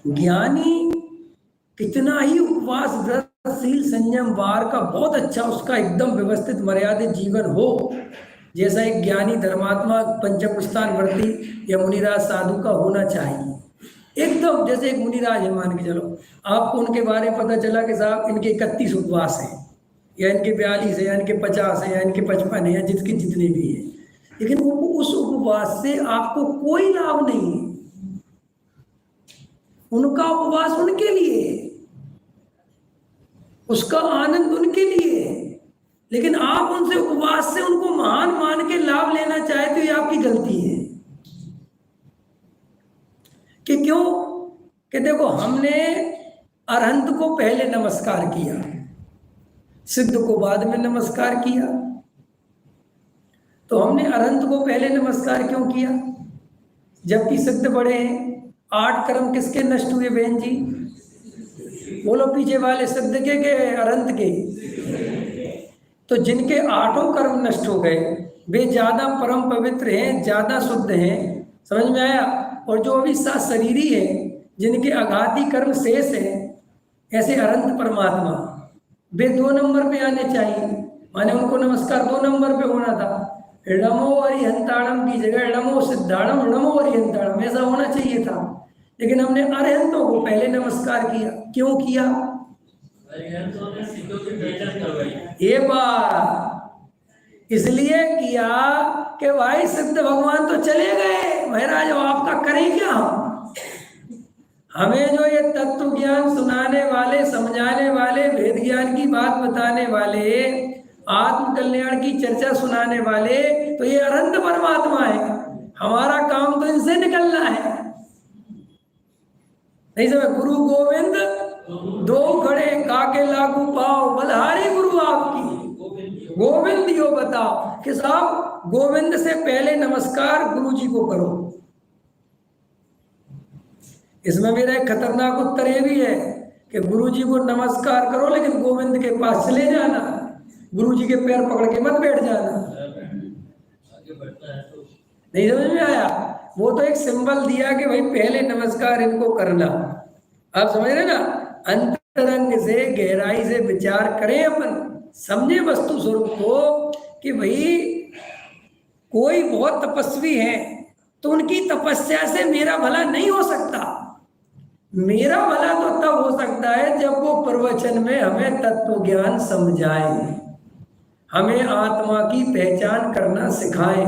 ज्ञानी कितना ही उपवास, व्रतशील, संयम, वार का बहुत अच्छा उसका एकदम व्यवस्थित मर्यादित जीवन हो, जैसा एक ज्ञानी धर्मात्मा पंचपुस्तान वर्ती या मुनिराज साधु का होना चाहिए। एकदम जैसे एक मुनिराज है, मान के चलो आपको उनके बारे में पता चला कि साहब इनके 31 उपवास हैं, या इनके 42 है, या इनके 50 है, या इनके 55 है, या जितने जितने भी है, लेकिन वो उस उपवास से आपको कोई लाभ नहीं है। उनका उपवास उनके लिए है, उसका आनंद उनके लिए है, लेकिन आप उनसे उपवास से उनको महान मान के लाभ लेना चाहे तो ये आपकी गलती है। कि क्यों? कि देखो, हमने अरहंत को पहले नमस्कार किया, सिद्ध को बाद में नमस्कार किया। तो हमने अरहंत को पहले नमस्कार क्यों किया जबकि सिद्ध बड़े हैं? 8 कर्म किसके नष्ट हुए बहन जी? बोलो, पीछे वाले सिद्ध के अरहंत के? तो जिनके 8 कर्म नष्ट हो गए वे ज्यादा परम पवित्र हैं, ज्यादा शुद्ध हैं। समझ में आया? और जो अभी शरीरी है, जिनके अघाती कर्म शेष है, ऐसे अरहंत परमात्मा, वे 2 नंबर पे आने चाहिए। माने उनको नमस्कार 2 नंबर पे होना था। नमो अरिहंताणम की जगह नमो सिद्धाणम, नमो अरिहंताणम, ऐसा होना चाहिए था। लेकिन हमने अरिहंतों को पहले नमस्कार किया। क्यों किया? ये बात इसलिए किया कि भाई सिद्ध भगवान तो चले गए महाराज, आपका करें क्या हम? हमें जो ये तत्व ज्ञान सुनाने वाले, समझाने वाले, वेद ज्ञान की बात बताने वाले, आत्म कल्याण की चर्चा सुनाने वाले, तो ये अनंत परमात्मा है। हमारा काम तो इनसे निकलना है। नहीं समझ? गुरु गोविंद दो खड़े, काके लागू पाओ, बलहारी गुरु आपकी, गोविंद यो बताओ। कि साहब गोविंद से पहले नमस्कार गुरु जी को करो। इसमें मेरा एक खतरनाक उत्तर ये भी है कि गुरु जी को नमस्कार करो, लेकिन गोविंद के पास चले जाना, गुरु जी के पैर पकड़ के मत बैठ जाना। नहीं समझ में आया? वो तो एक सिंबल दिया कि भाई पहले नमस्कार इनको करना। आप समझ रहे ना? अंतरंग से, गहराई से विचार करें, अपन समझे वस्तु स्वरूप को कि भाई कोई बहुत तपस्वी है तो उनकी तपस्या से मेरा भला नहीं हो सकता। मेरा भला तो तब हो सकता है जब वो प्रवचन में हमें तत्व ज्ञान समझाए, हमें आत्मा की पहचान करना सिखाएं,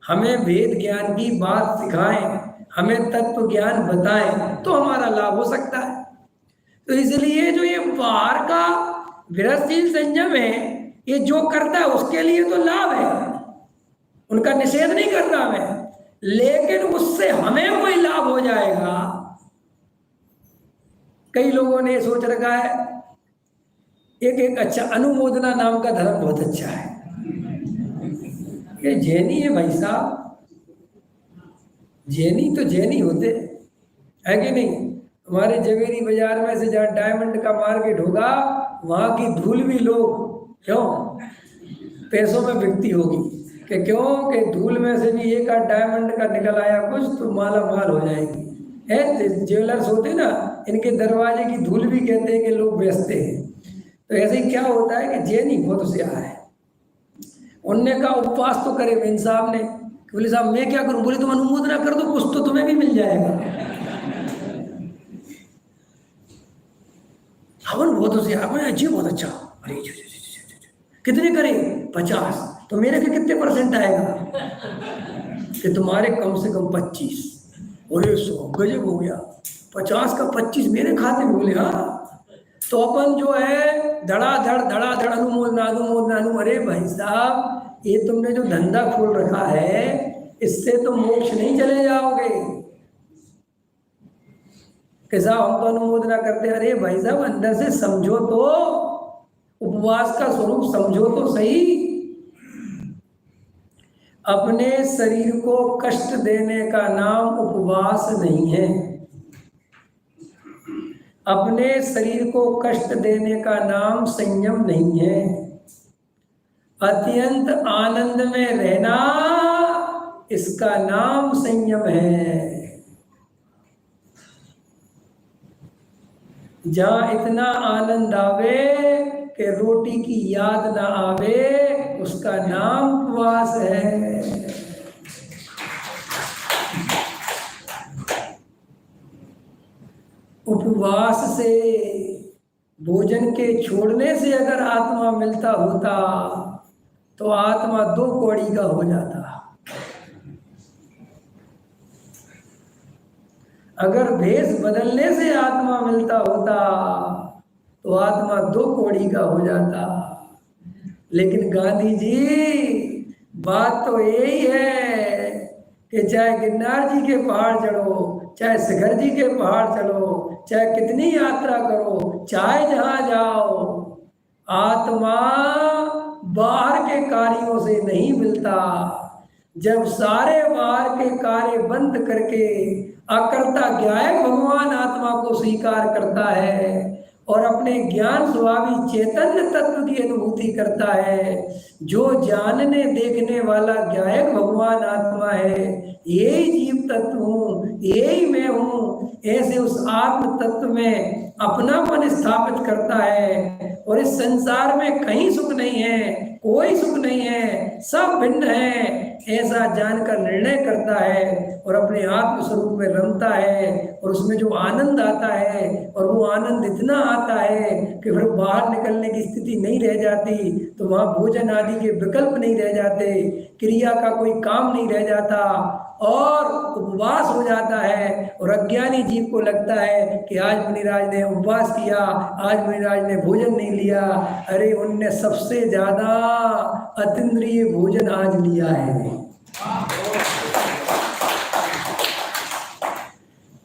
हमें वेद ज्ञान की बात सिखाएं, हमें तत्व ज्ञान बताएं, तो हमारा लाभ हो सकता है। तो इसलिए जो ये बाहर का विरसशील संयम है, ये जो करता है उसके लिए तो लाभ है, उनका निषेध नहीं कर रहा मैं, लेकिन उससे हमें कोई लाभ हो जाएगा। कई लोगों ने सोच रखा है, एक अच्छा अनुमोदना नाम का धर्म बहुत अच्छा है। ये जैनी है भाई साहब, जैनी तो जैनी होते है कि नहीं? हमारे जवेरी बाजार में से जहाँ डायमंड का मार्केट होगा, वहाँ की धूल भी लोग क्यों पैसों में बिकती होगी। कि क्यों? कि धूल में से भी एक आध डायमंड का निकल आया कुछ तो माला माल हो जाएगी। है ज्वेलर्स होते ना, इनके दरवाजे की धूल भी कहते हैं कि लोग बेचते हैं। तो ऐसे ही क्या होता है कि जैनी बहुत होशियार है। उनने कहा उपवास तो करे मेन साहब ने, बोले साहब मैं क्या करूं? बोले तुम अनुमोदना कर दो, कुछ तो तुम्हें भी मिल जाएगा। हवन बहुत होशियार, जी बहुत अच्छा। अरे कितने करे? 50। तो मेरे के कितने % आएगा? कि तुम्हारे कम से कम 25। बोले 100, गजब हो गया। 50 का 25 मेरे खाते में। बोले हाँ। तो अपन जो है धड़ाधड़ अनुमोदना। अरे भाई साहब, ये तुमने जो धंधा खोल रखा है, इससे तो मोक्ष नहीं चले जाओगे। कि साहब हम तो अनुमोदना करते। अरे भाई साहब, अंदर से समझो तो, उपवास का स्वरूप समझो तो सही। अपने शरीर को कष्ट देने का नाम उपवास नहीं है। अपने शरीर को कष्ट देने का नाम संयम नहीं है। अत्यंत आनंद में रहना, इसका नाम संयम है। जहाँ इतना आनंद आवे कि रोटी की याद ना आवे, उसका नाम उपवास है। उपवास से, भोजन के छोड़ने से अगर आत्मा मिलता होता तो आत्मा 2 कौड़ी का हो जाता। अगर भेष बदलने से आत्मा मिलता होता तो आत्मा 2 कौड़ी का हो जाता। लेकिन गांधी जी, बात तो यही है कि चाहे गिरनार जी के पहाड़ चढ़ो, चाहे शिखर जी के पहाड़ चढ़ो, चाहे कितनी यात्रा करो, चाहे जहां जाओ, आत्मा बाहर के कार्यों से नहीं मिलता। जब सारे बाहर के कार्य बंद करके अकर्ता ज्ञायक भगवान आत्मा को स्वीकार करता है और अपने ज्ञान स्वभावी चैतन्य तत्व की अनुभूति करता है, जो जानने देखने वाला ज्ञायक भगवान आत्मा है, यही जीव तत्व हूँ, यही मैं हूँ, ऐसे उस आत्म तत्व में अपनापन स्थापित करता है। और इस संसार में कहीं सुख नहीं है, कोई सुख नहीं है, सब भिन्न है, ऐसा जानकर निर्णय करता है और अपने आत्म स्वरूप में रमता है। और उसमें जो आनंद आता है, और वो आनंद इतना आता है कि फिर बाहर निकलने की स्थिति नहीं रह जाती, तो वहाँ भोजन आदि के विकल्प नहीं रह जाते, क्रिया का कोई काम नहीं रह जाता और उपवास हो जाता है। और अज्ञानी जीव को लगता है कि आज मुनिराज ने उपवास किया, आज मुनिराज ने भोजन नहीं लिया। अरे उनने सबसे ज्यादा अतीन्द्रिय भोजन आज लिया है।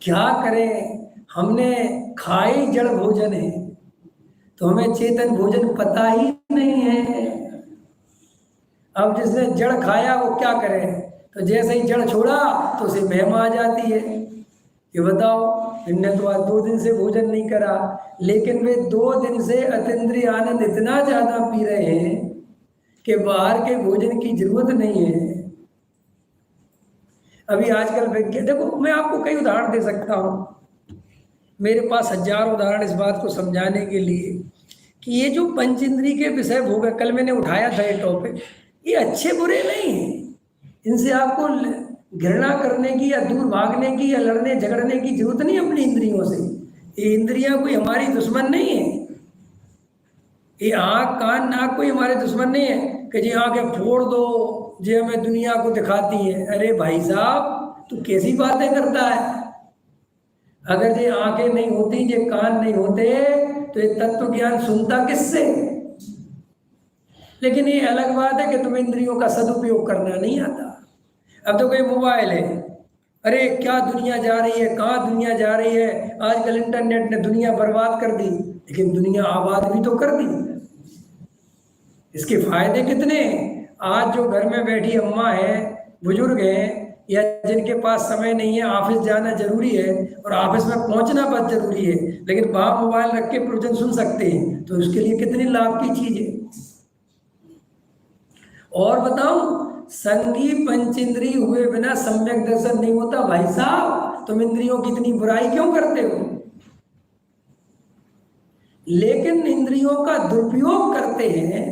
क्या करें, हमने खाई जड़ भोजन है, तो हमें चेतन भोजन पता ही नहीं है। अब जिसने जड़ खाया वो क्या करे, तो जैसे ही जड़ छोड़ा तो उसे महिमा आ जाती है। ये बताओ, इनने तो आज 2 दिन से भोजन नहीं करा, लेकिन वे 2 दिन से अतीन्द्रिय आनंद इतना ज्यादा पी रहे हैं कि बाहर के भोजन की जरूरत नहीं है। अभी आजकल देखो, मैं आपको कई उदाहरण दे सकता हूँ, मेरे पास हजारों उदाहरण इस बात को समझाने के लिए कि ये जो पंचेंद्रिय के विषय भोग है, कल मैंने उठाया था ये टॉपिक, ये अच्छे बुरे नहीं है, इनसे आपको घृणा करने की या दूर भागने की या लड़ने झगड़ने की जरूरत नहीं अपनी इंद्रियों से। ये इंद्रियां कोई हमारी दुश्मन नहीं है, ये आँख कान नाक कोई हमारे दुश्मन नहीं है कि जी आंखें फोड़ दो, जी हमें दुनिया को दिखाती है। अरे भाई साहब, तू कैसी बातें करता है? अगर ये आंखें नहीं होती, ये कान नहीं होते, तो ये तत्व ज्ञान सुनता किससे? लेकिन ये अलग बात है कि तुम्हें इंद्रियों का सदुपयोग करना नहीं आता। अब तो कोई मोबाइल है, अरे क्या दुनिया जा रही है, कहाँ दुनिया जा रही है, आजकल इंटरनेट ने दुनिया बर्बाद कर दी, लेकिन दुनिया आबाद भी तो कर दी। इसके फायदे कितने? आज जो घर में बैठी अम्मा है, बुजुर्ग हैं, या जिनके पास समय नहीं है, ऑफिस जाना जरूरी है और ऑफिस में पहुंचना बहुत जरूरी है, लेकिन वहां मोबाइल रख के प्रवचन सुन सकते हैं, तो उसके लिए कितनी लाभ की चीज है। और बताऊं, संगी पंचेंद्रिय हुए बिना सम्यक दर्शन नहीं होता। भाई साहब, तुम इंद्रियों की इतनी बुराई क्यों करते हो? लेकिन इंद्रियों का दुरुपयोग करते हैं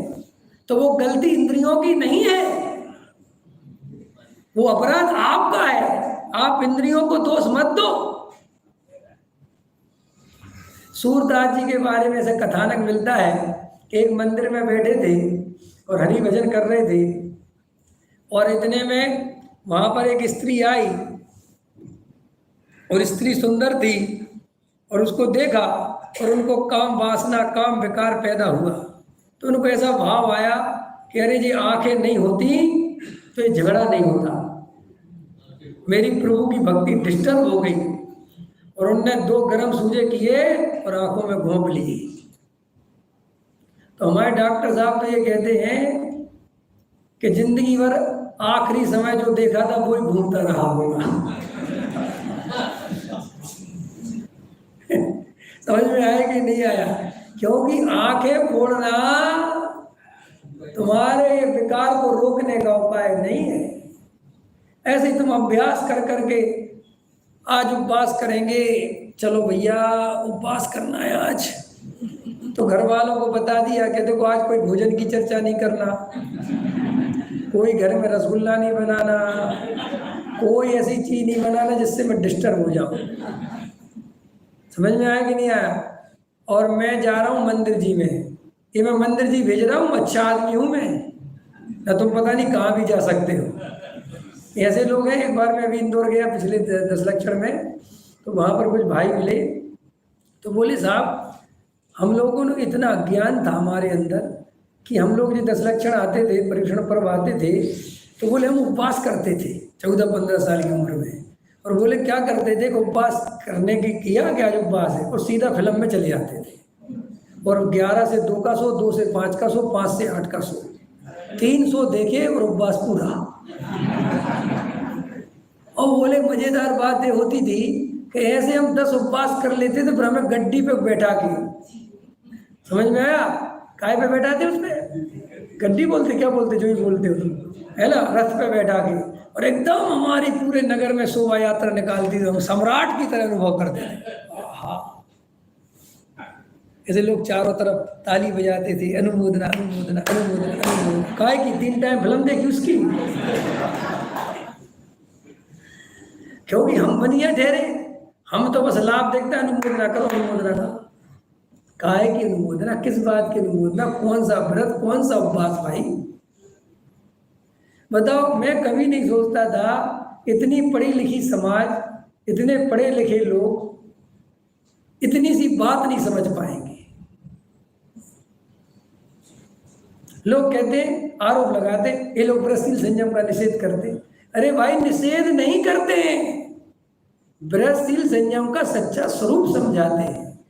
तो वो गलती इंद्रियों की नहीं है, वो अपराध आपका है। आप इंद्रियों को दोष मत दो। सूरदास जी के बारे में ऐसा कथानक मिलता है, एक मंदिर में बैठे थे और हरि भजन कर रहे थे, और इतने में वहां पर एक स्त्री आई, और स्त्री सुंदर थी, और उसको देखा और उनको काम वासना, काम विकार पैदा हुआ। तो उनको ऐसा भाव आया कि अरे जी आंखें नहीं होती तो ये झगड़ा नहीं होता, मेरी प्रभु की भक्ति डिस्टर्ब हो गई। और उनने 2 गरम सूजे किए और आंखों में घोंप ली। तो हमारे डॉक्टर साहब तो ये कहते हैं कि जिंदगी भर आखिरी समय जो देखा था वो ही घूमता रहा होगा। समझ में आया कि नहीं आया? क्योंकि आंखें फोड़ना तुम्हारे विकार को रोकने का उपाय नहीं है। ऐसे तुम अभ्यास कर करके आज उपवास करेंगे, चलो भैया उपवास करना है आज। तो घर वालों को बता दिया कि देखो आज कोई भोजन की चर्चा नहीं करना, कोई घर में रसगुल्ला नहीं बनाना, कोई ऐसी चीज नहीं बनाना जिससे मैं डिस्टर्ब हो जाऊं। समझ में आया कि नहीं आया? और मैं जा रहा हूँ मंदिर जी में, ये मैं मंदिर जी भेज रहा हूँ, अच्छा आदमी हूँ मैं, ना तुम पता नहीं कहाँ भी जा सकते हो। ऐसे लोग हैं। एक बार मैं अभी इंदौर गया पिछले 10 लक्षण में, तो वहाँ पर कुछ भाई मिले, तो बोले साहब हम लोगों ने इतना अज्ञान था हमारे अंदर कि हम लोग जो 10 लक्षण आते थे, परीक्षण पर्व आते थे, तो बोले हम उपवास करते थे 14-15 साल की उम्र में। और बोले क्या करते थे, उपवास करने की किया क्या, जो उपवास है, और सीधा फिल्म में चले जाते थे। और 11 से 2 का शो, 2 से 5 का शो, 5 से 8 का शो, 300 देखे और उपवास पूरा। और बोले मजेदार बात ये होती थी कि ऐसे हम 10 उपवास कर लेते थे, फिर हमें गड्डी पे बैठा के, समझ में आया, काय पे बैठाते उसमें, गड्डी बोलते क्या बोलते, जो ही बोलते हो तुम, है ना, रथ पे बैठा के, और एकदम हमारी पूरे नगर में शोभा यात्रा निकालती थी, हम सम्राट की तरह अनुभव करते थे। ऐसे लोग चारों तरफ ताली बजाते थे, अनुमोदना अनुमोदना अनुमोदना अनुमोदना। काय की 3 टाइम फिल्म देखी उसकी, क्योंकि हम बनिया ठहरे, हम तो बस लाभ देखते हैं, अनुमोदना करो अनुमोदना करो। काय की अनुमोदना, किस बात की अनुमोदना, कौन सा व्रत, कौन सा उपवास भाई बताओ। मैं कभी नहीं सोचता था इतनी पढ़ी लिखी समाज, इतने पढ़े लिखे लोग इतनी सी बात नहीं समझ पाएंगे। लोग कहते, आरोप लगाते, ये लोग ब्रजशील संयम का निषेध करते। अरे भाई निषेध नहीं करते, ब्रजशील संयम का सच्चा स्वरूप समझाते हैं।